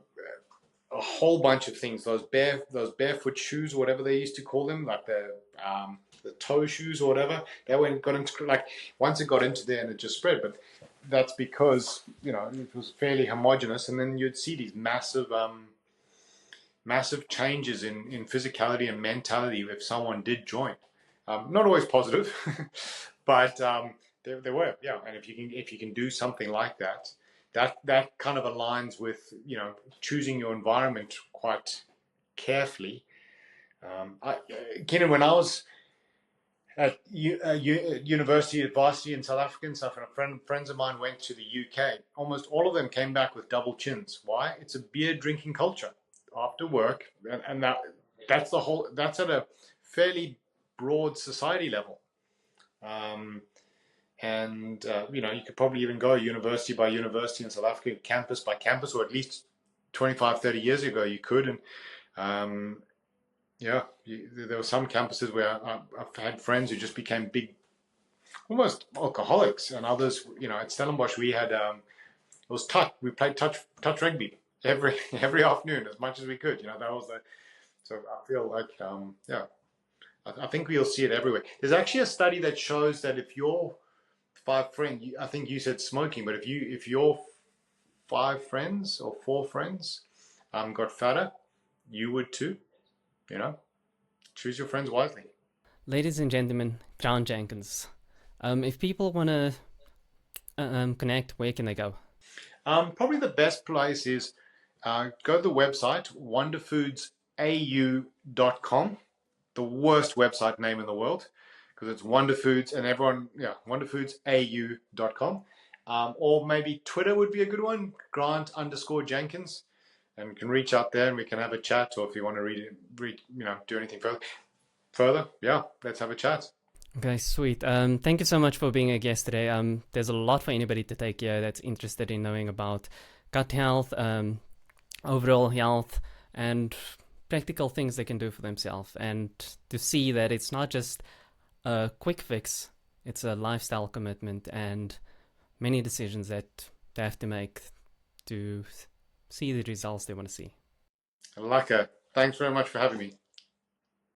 a whole bunch of things. Those barefoot shoes, or whatever they used to call them, like the toe shoes or whatever. That went got into like once it got into there and it just spread. But that's because it was fairly homogenous, and then you'd see these massive changes in physicality and mentality if someone did join. Not always positive, but there were, yeah. And if you can do something like that, that kind of aligns with choosing your environment quite carefully. Kenan, when I was at university at varsity in South Africa and stuff, and friends of mine went to the UK. Almost all of them came back with double chins. Why? It's a beer drinking culture after work, and that's at a fairly broad society level. Um, and you could probably even go university by university in South Africa, campus by campus, or at least 25, 30 years ago you could. And um, yeah, there were some campuses where I've had friends who just became big, almost alcoholics, and others, at Stellenbosch we had it was touch. We played touch rugby every afternoon as much as we could. That was the. So I feel like yeah, I think we'll see it everywhere. There's actually a study that shows that if your five friends, I think you said smoking, but if your five friends or four friends got fatter, you would too. You know, choose your friends wisely. Ladies and gentlemen, Grant Jenkins. If people want to connect, where can they go? Probably the best place is go to the website wonderfoodsau.com. The worst website name in the world because it's Wonder Foods and everyone, yeah, wonderfoodsau.com. Or maybe Twitter would be a good one, Grant_Jenkins, and you can reach out there and we can have a chat. Or if you want to do anything further, yeah, let's have a chat. Okay, sweet. Thank you so much for being a guest today. There's a lot for anybody to take here that's interested in knowing about gut health, overall health, and practical things they can do for themselves, and to see that it's not just a quick fix, it's a lifestyle commitment and many decisions that they have to make to see the results they want to see. Laka, thanks very much for having me.